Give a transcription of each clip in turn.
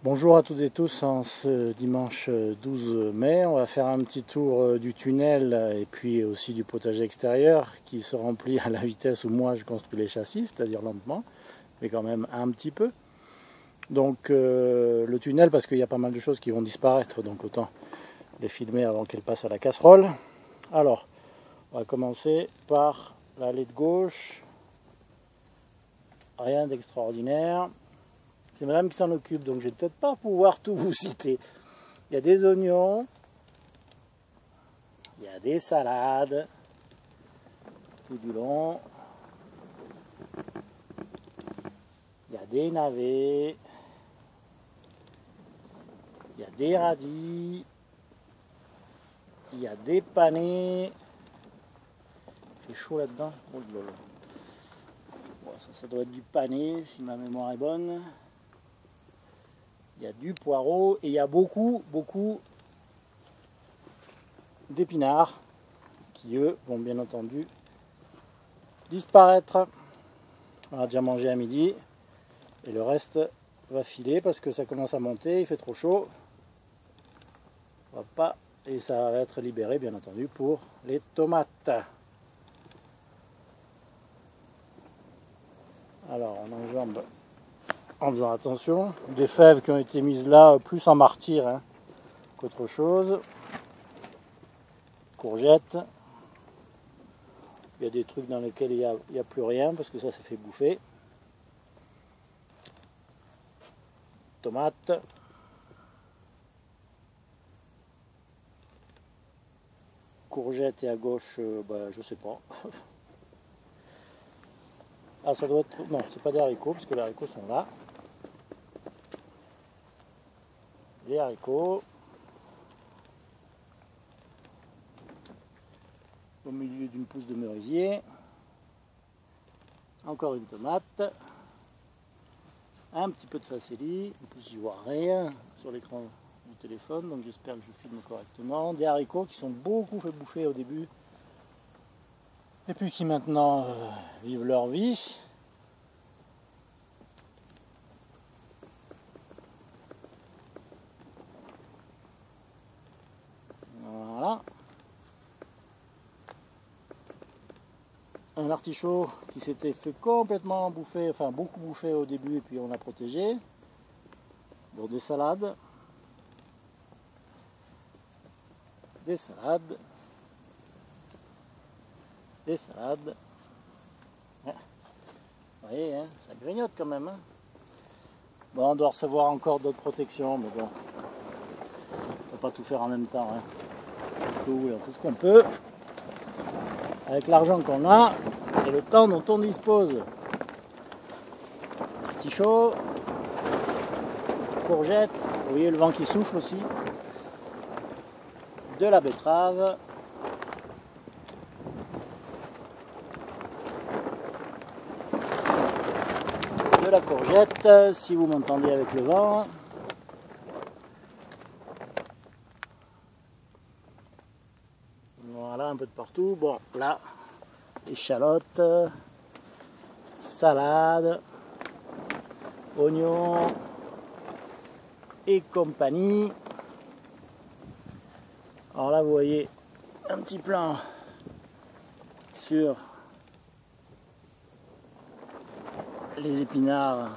Bonjour à toutes et tous, en ce dimanche 12 mai, on va faire un petit tour du tunnel et puis aussi du potager extérieur qui se remplit à la vitesse où moi je construis les châssis, c'est-à-dire lentement, mais quand même un petit peu. Donc le tunnel, parce qu'il y a pas mal de choses qui vont disparaître, donc autant les filmer avant qu'elles passent à la casserole. Alors, on va commencer par l'allée de gauche, rien d'extraordinaire. C'est madame qui s'en occupe, donc je vais peut-être pas pouvoir tout vous citer. Il y a des oignons, il y a des salades, tout du long. Il y a des navets, il y a des radis, il y a des panais. Il fait chaud là-dedans. Oh là là. Bon, ça doit être du panais si ma mémoire est bonne. Il y a du poireau et il y a beaucoup d'épinards qui, eux, vont bien entendu disparaître. On a déjà mangé à midi et le reste va filer parce que ça commence à monter, il fait trop chaud. On va pas, et ça va être libéré, bien entendu, pour les tomates. Alors, on enjambe en faisant attention. Des fèves qui ont été mises là, plus en martyr qu'autre chose. Courgettes. Il y a des trucs dans lesquels il n'y a plus rien parce que ça s'est fait bouffer. Tomates. Courgettes et à gauche, je sais pas. Ah, ça doit être... Non, c'est pas des haricots parce que les haricots sont là. Les haricots. Au milieu d'une pousse de merisier. Encore une tomate. Un petit peu de facélie. En plus, j'y vois rien sur l'écran du téléphone, donc j'espère que je filme correctement. Des haricots qui sont beaucoup fait bouffer au début. Et puis qui maintenant vivent leur vie. Voilà. Un artichaut qui s'était fait complètement bouffer, enfin beaucoup bouffer au début et puis on l'a protégé. Bon, des salades. Des salades. Des salades. Ouais. Vous voyez, ça grignote quand même. Bon, on doit recevoir encore d'autres protections, mais bon, on ne peut pas tout faire en même temps. Parce que oui, on fait ce qu'on peut, avec l'argent qu'on a et le temps dont on dispose. Artichaut, courgettes, vous voyez le vent qui souffle aussi, de la betterave, de la courgette, si vous m'entendez avec le vent. Voilà, un peu de partout. Bon, là, échalotes, salade, oignons et compagnie. Alors là, vous voyez un petit plan sur les épinards,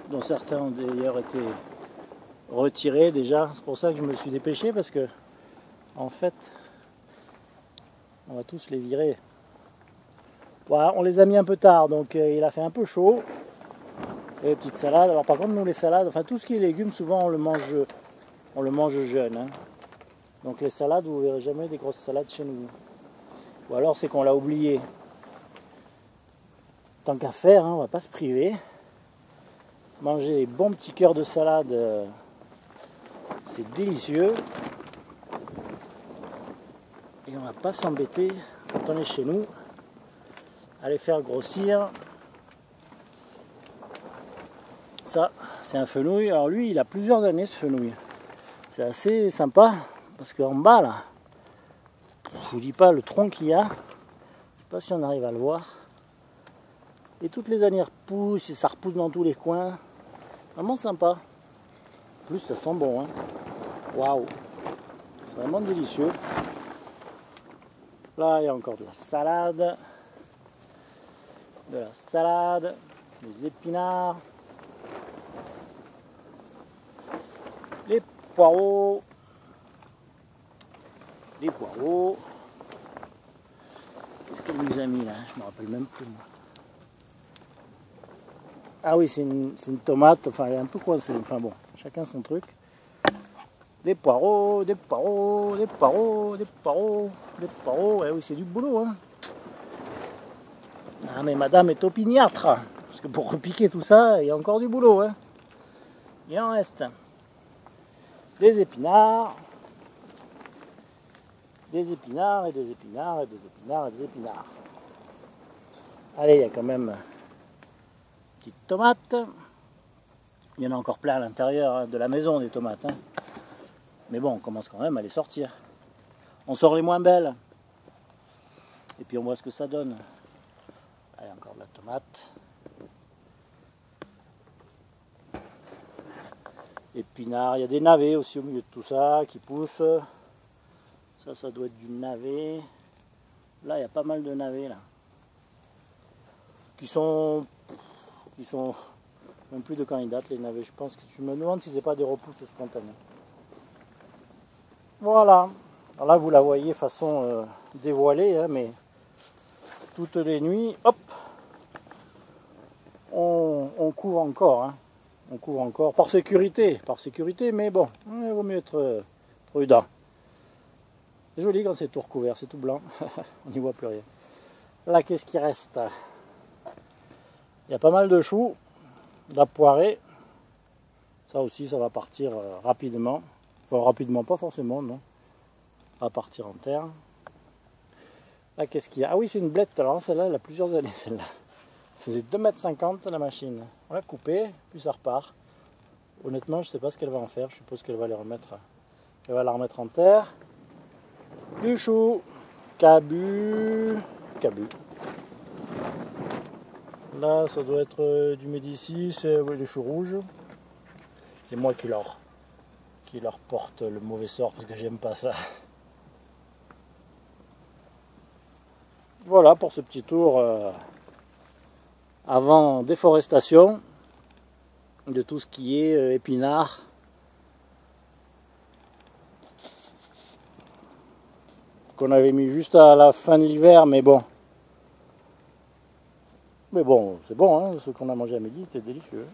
dont certains ont d'ailleurs été retirés déjà. C'est pour ça que je me suis dépêché, parce que en fait, on va tous les virer. Voilà, on les a mis un peu tard, donc il a fait un peu chaud. Et les petites salades. Alors par contre, nous les salades, enfin tout ce qui est légumes, souvent on le mange jeune. Donc les salades, vous ne verrez jamais des grosses salades chez nous. Ou alors c'est qu'on l'a oublié. Tant qu'à faire, on va pas se priver. Manger des bons petits cœurs de salade, c'est délicieux. Et on va pas s'embêter quand on est chez nous à les faire grossir. Ça, c'est un fenouil. Alors lui, il a plusieurs années ce fenouil. C'est assez sympa parce qu'en bas là, je vous dis pas le tronc qu'il y a. Je sais pas si on arrive à le voir. Et toutes les années repoussent et ça repousse dans tous les coins. Vraiment sympa. plus, ça sent bon. Hein. Waouh! C'est vraiment délicieux. Là, il y a encore de la salade. Des épinards. Les poireaux. Qu'est-ce qu'elle nous a mis là? Je me rappelle même plus. Ah oui, c'est une tomate. Enfin, elle est un peu coincée. Enfin bon, chacun son truc. Des poireaux. Eh oui, c'est du boulot. Hein. Ah, mais madame est opiniâtre. Parce que pour repiquer tout ça, il y a encore du boulot. Hein. Il en reste. Des épinards. Des épinards. Allez, il y a quand même une petite tomate. Il y en a encore plein à l'intérieur de la maison, des tomates. Hein. Mais bon, on commence quand même à les sortir. On sort les moins belles. Et puis on voit ce que ça donne. Allez, encore de la tomate. Épinards, il y a des navets aussi au milieu de tout ça qui poussent. Ça doit être du navet. Là, il y a pas mal de navets là. Qui sont même plus de quand ils datent, les navets. Je me demande si c'est pas des repousses spontanées. Voilà. Alors là, vous la voyez façon dévoilée, hein, mais toutes les nuits, hop, on couvre encore. Hein. On couvre encore par sécurité, mais bon, il vaut mieux être prudent. C'est joli quand c'est tout recouvert, c'est tout blanc, on n'y voit plus rien. Là, qu'est-ce qui reste? Il y a pas mal de choux, de la poirée. Ça aussi, ça va partir rapidement. Enfin, rapidement, pas forcément, non. Ça va partir en terre. Là, qu'est-ce qu'il y a? Ah oui, c'est une blette. Alors, celle-là, elle a plusieurs années, celle-là. Ça faisait 2,50 m la machine. On l'a coupée, puis ça repart. Honnêtement, je ne sais pas ce qu'elle va en faire. Je suppose qu'elle va la remettre en terre. Du chou. Cabu. Là, ça doit être du Médicis, les choux rouges. C'est moi qui leur porte le mauvais sort parce que j'aime pas ça. Voilà pour ce petit tour avant déforestation de tout ce qui est épinards. Qu'on avait mis juste à la fin de l'hiver, mais bon. Mais bon, c'est bon, hein, ce qu'on a mangé à midi, c'était délicieux.